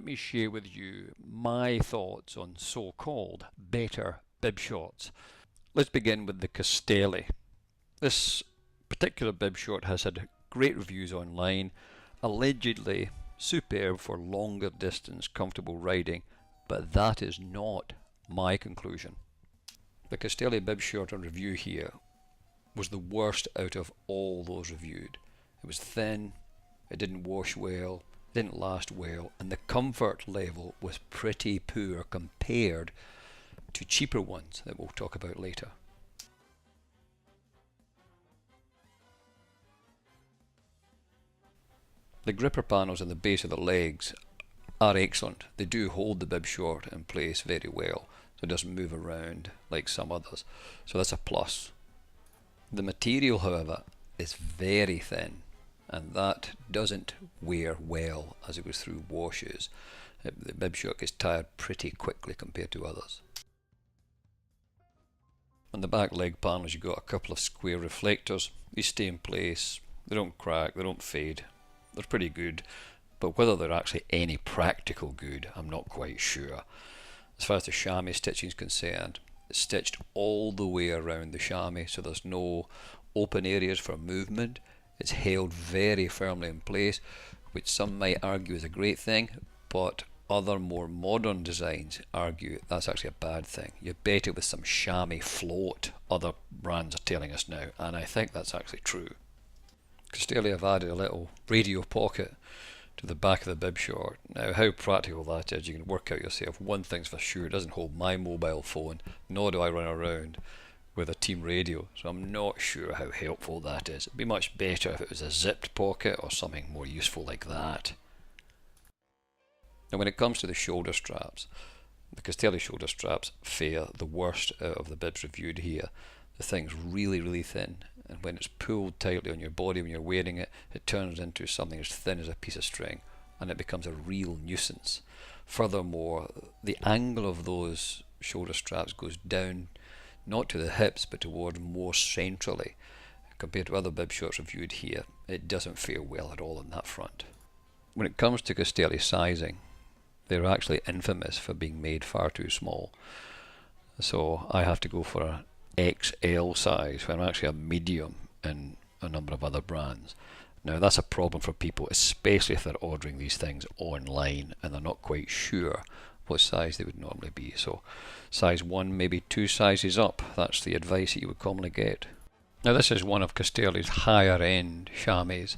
me share with you my thoughts on so-called better bib shorts. Let's begin with the Castelli. This particular bib short has had great reviews online, allegedly superb for longer distance comfortable riding, but that is not my conclusion. The Castelli bib short on review here was the worst out of all those reviewed. It was thin, it didn't wash well, it didn't last well, and the comfort level was pretty poor compared to cheaper ones that we'll talk about later. The gripper panels on the base of the legs are excellent. They do hold the bib short in place very well, so it doesn't move around like some others. So that's a plus. The material, however, is very thin, and that doesn't wear well as it goes through washes. The bib short gets tired pretty quickly compared to others. On the back leg panels you've got a couple of square reflectors. These stay in place, they don't crack, they don't fade. They're pretty good, but whether they're actually any practical good, I'm not quite sure. As far as the chamois stitching is concerned, it's stitched all the way around the chamois, so there's no open areas for movement. It's held very firmly in place, which some might argue is a great thing, but other more modern designs argue that's actually a bad thing. You're better with some chamois float, other brands are telling us now, and I think that's actually true. Castelli have added a little radio pocket to the back of the bib short. Now how practical that is you can work out yourself. One thing's for sure, it doesn't hold my mobile phone, nor do I run around with a team radio, so I'm not sure how helpful that is. It'd be much better if it was a zipped pocket or something more useful like that. Now when it comes to the shoulder straps, the Castelli shoulder straps fare the worst out of the bibs reviewed here. The thing's really thin, and when it's pulled tightly on your body when you're wearing it, it turns into something as thin as a piece of string, and it becomes a real nuisance. Furthermore, the angle of those shoulder straps goes down, not to the hips, but toward more centrally. Compared to other bib shorts reviewed here, it doesn't fare well at all on that front. When it comes to Castelli sizing, they're actually infamous for being made far too small. So I have to go for an XL size when I'm actually a medium in a number of other brands. Now that's a problem for people, especially if they're ordering these things online and they're not quite sure what size they would normally be. So size 1, maybe 2 sizes up, that's the advice that you would commonly get. Now this is one of Castelli's higher end chamois.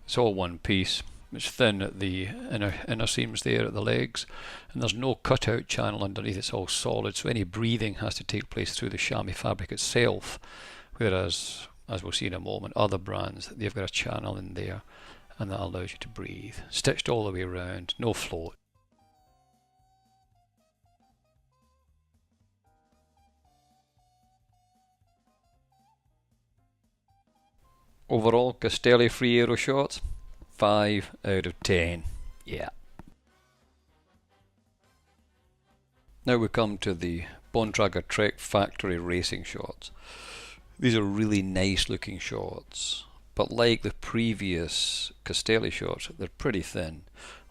It's all one piece. It's thin at the inner seams there at the legs, and there's no cutout channel underneath. It's all solid, so any breathing has to take place through the chamois fabric itself, whereas, as we'll see in a moment, other brands, they've got a channel in there and that allows you to breathe. Stitched all the way around, no float. Overall, Castelli free aero shorts, 5 out of 10. Yeah. Now we come to the Bongrager Trek Factory Racing shorts. These are really nice looking shorts, but like the previous Castelli shorts, they're pretty thin.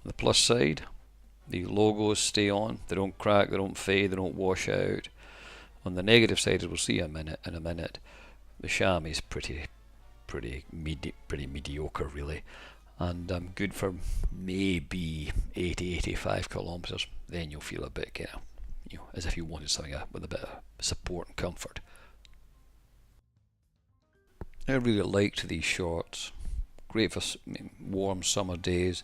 On the plus side, the logos stay on, they don't crack, they don't fade, they don't wash out. On the negative side, as we'll see in a minute, the chamois is pretty mediocre really, and good for maybe 80-85 kilometers. Then you'll feel a bit as if you wanted something with a bit of support and comfort. I really liked these shorts, great for warm summer days.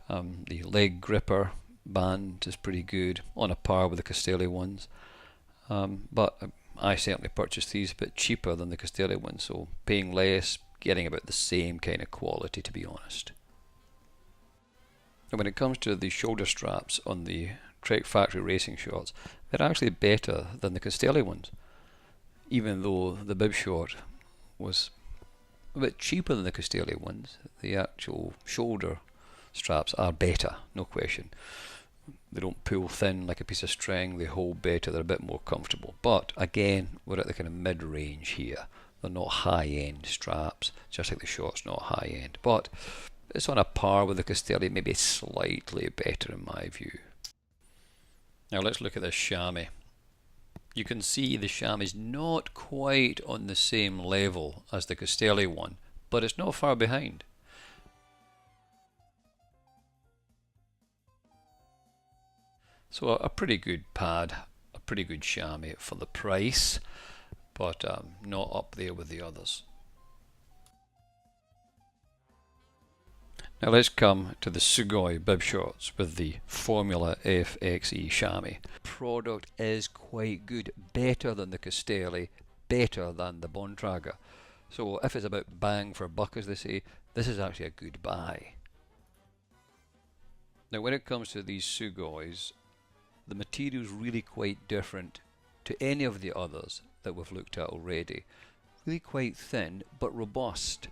The leg gripper band is pretty good, on a par with the Castelli ones, but I certainly purchased these a bit cheaper than the Castelli ones, so paying less, getting about the same kind of quality, to be honest. And when it comes to the shoulder straps on the Trek Factory Racing shorts, they're actually better than the Castelli ones, even though the bib short was a bit cheaper than the Castelli ones. The actual shoulder straps are better, no question. They don't pull thin like a piece of string, they hold better, they're a bit more comfortable. But again, we're at the kind of mid-range here. They're not high-end straps, just like the shorts not high-end. But it's on a par with the Castelli, maybe slightly better in my view. Now let's look at this chamois. You can see the chamois is not quite on the same level as the Castelli one, but it's not far behind. So a pretty good pad, a pretty good chamois for the price, but not up there with the others. Now let's come to the Sugoi bib shorts with the Formula FXE chamois. Product is quite good, better than the Castelli, better than the Bongrager. So if it's about bang for buck, as they say, this is actually a good buy. Now when it comes to these Sugois, the material is really quite different to any of the others that we've looked at already. Really quite thin but robust,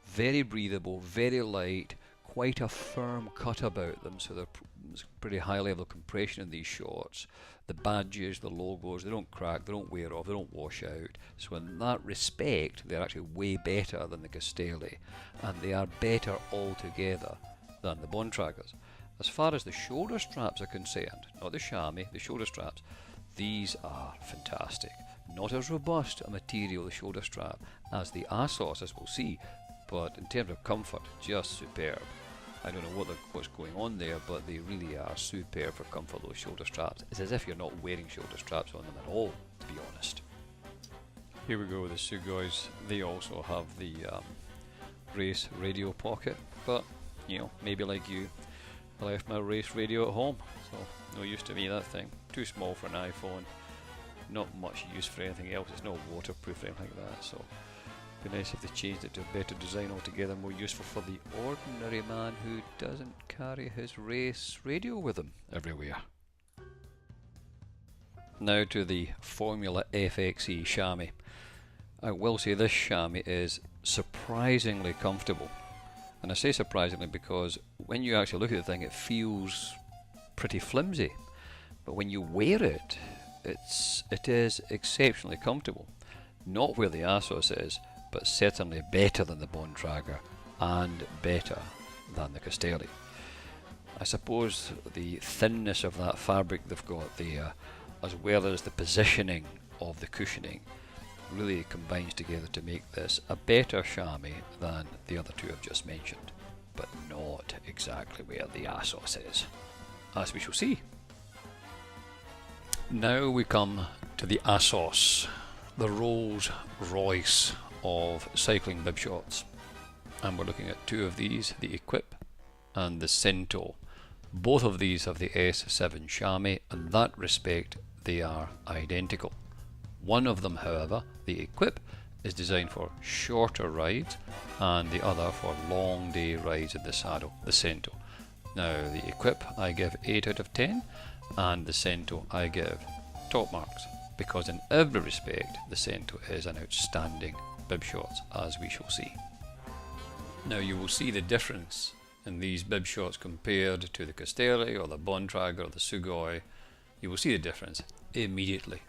very breathable, very light, quite a firm cut about them, so there's pretty high level of compression in these shorts. The badges, the logos, they don't crack, they don't wear off, they don't wash out. So in that respect, they're actually way better than the Castelli, and they are better altogether than the Bongragers. As far as the shoulder straps are concerned, not the chamois, the shoulder straps, these are fantastic. Not as robust a material, the shoulder strap, as the Assos, as we'll see, but in terms of comfort, just superb. I don't know what's going on there, but they really are superb for comfort, those shoulder straps. It's as if you're not wearing shoulder straps on them at all, to be honest. Here we go with the Sugois. They also have the race radio pocket, but you know, maybe like you, I left my race radio at home, so no use to me, that thing. Too small for an iPhone, not much use for anything else. It's not waterproof or anything like that, so it'd be nice if they changed it to a better design altogether, more useful for the ordinary man who doesn't carry his race radio with him everywhere. Now to the Formula FXE chamois. I will say this chamois is surprisingly comfortable. And I say surprisingly because when you actually look at the thing, it feels pretty flimsy. But when you wear it, it is exceptionally comfortable. Not where the Assos is, but certainly better than the Bongrager and better than the Castelli. I suppose the thinness of that fabric they've got there, as well as the positioning of the cushioning, really combines together to make this a better chamois than the other two I've just mentioned, but not exactly where the Assos is, as we shall see. Now we come to the Assos, the Rolls Royce of cycling bib shorts, and we're looking at two of these, the Equip and the Cento. Both of these have the S7 chamois, and in that respect they are identical. One of them, however, the Equip, is designed for shorter rides, and the other for long day rides in the saddle, the Cento. Now the Equip I give 8 out of 10, and the Cento I give top marks, because in every respect the Cento is an outstanding bib shorts, as we shall see. Now you will see the difference in these bib shorts compared to the Castelli or the Bongrager or the Sugoi. You will see the difference immediately.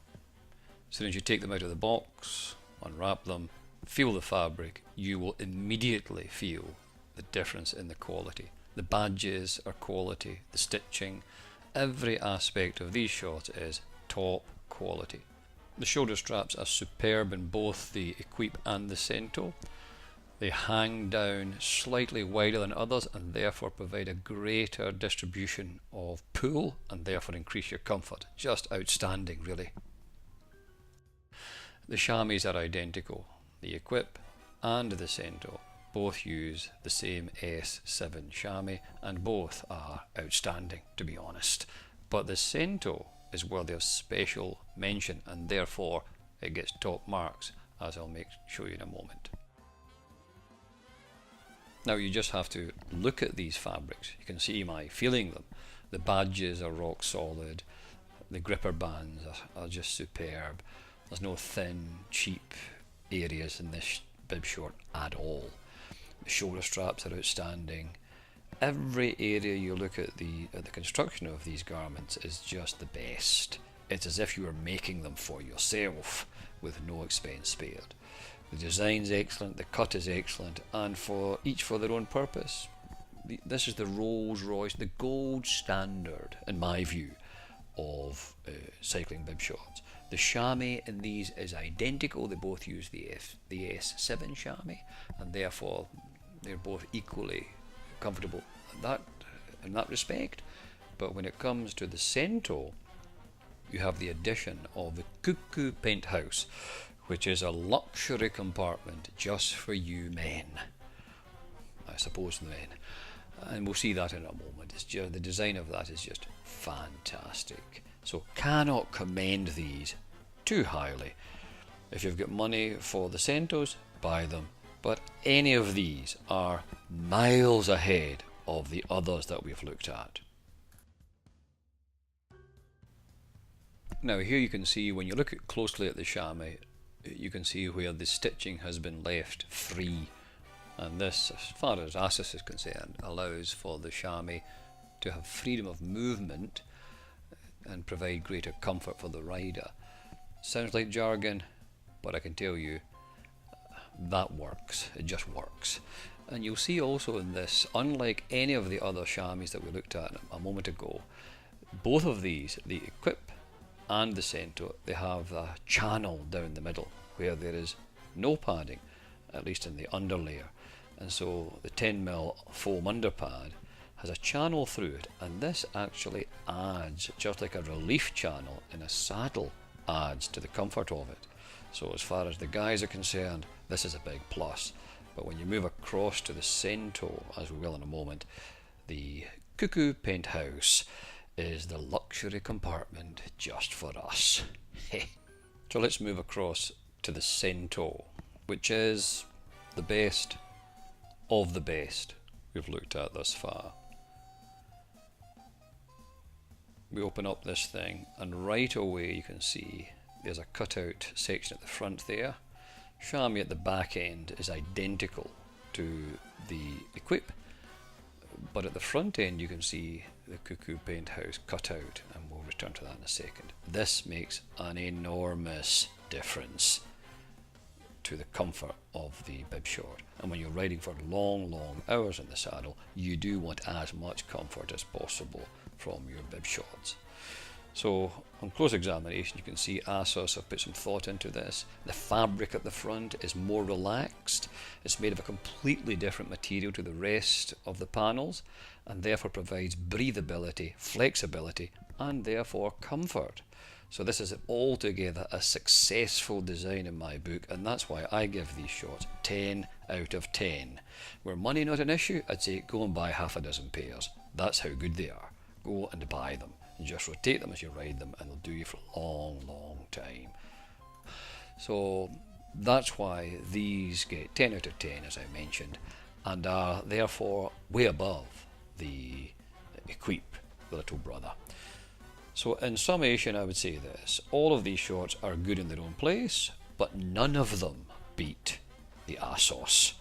As soon as you take them out of the box, unwrap them, feel the fabric, you will immediately feel the difference in the quality. The badges are quality, the stitching, every aspect of these shorts is top quality. The shoulder straps are superb in both the Equip and the Cento. They hang down slightly wider than others and therefore provide a greater distribution of pull and therefore increase your comfort. Just outstanding, really. The chamois are identical. The Equip and the Cento both use the same S7 chamois and both are outstanding, to be honest. But the Cento is worthy of special mention and therefore it gets top marks, as I'll show you in a moment. Now you just have to look at these fabrics. You can see my feeling them. The badges are rock solid, the gripper bands are just superb. There's no thin, cheap areas in this bib short at all. The shoulder straps are outstanding. Every area you look at the construction of these garments is just the best. It's as if you were making them for yourself with no expense spared. The design's excellent, the cut is excellent, and each for their own purpose. this is the Rolls Royce, the gold standard, in my view, of cycling bib shorts. The chamois in these is identical. They both use the S7 chamois, and therefore they're both equally comfortable in that respect. But when it comes to the Cento, you have the addition of the Cuckoo Penthouse, which is a luxury compartment just for you men. I suppose the men. And we'll see that in a moment. It's just, the design of that is just fantastic. So cannot commend these too highly. If you've got money for the Centos, buy them. But any of these are miles ahead of the others that we've looked at. Now here you can see, when you look closely at the chamois, you can see where the stitching has been left free, and this, as far as Assos is concerned, allows for the chamois to have freedom of movement and provide greater comfort for the rider. Sounds like jargon, but I can tell you that works. It just works. And you'll see also in this, unlike any of the other chamois that we looked at a moment ago, both of these, the Equip and the Cento, they have a channel down the middle where there is no padding, at least in the underlayer. And so the 10mm foam underpad has a channel through it, and this actually adds, just like a relief channel in a saddle adds to the comfort of it. So as far as the guys are concerned, this is a big plus. But when you move across to the Cento, as we will in a moment, the Cuckoo Penthouse is the luxury compartment just for us. So let's move across to the Cento, which is the best of the best we've looked at thus far. We open up this thing, and right away you can see there's a cutout section at the front there. Chamois at the back end is identical to the Equip, but at the front end you can see the Cuckoo Penthouse cutout, and we'll return to that in a second. This makes an enormous difference to the comfort of the bib short, and when you're riding for long hours in the saddle, you do want as much comfort as possible from your bib shorts. So on close examination you can see Assos have put some thought into this. The fabric at the front is more relaxed. It's made of a completely different material to the rest of the panels, and therefore provides breathability, flexibility, and therefore comfort. So this is altogether a successful design in my book, and that's why I give these shorts 10 out of 10. Were money not an issue, I'd say go and buy half a dozen pairs. That's how good they are. Go and buy them. And just rotate them as you ride them, and they'll do you for a long time. So that's why these get 10 out of 10, as I mentioned, and are therefore way above the Equip, the little brother. So in summation, I would say this: all of these shorts are good in their own place, but none of them beat the Assos.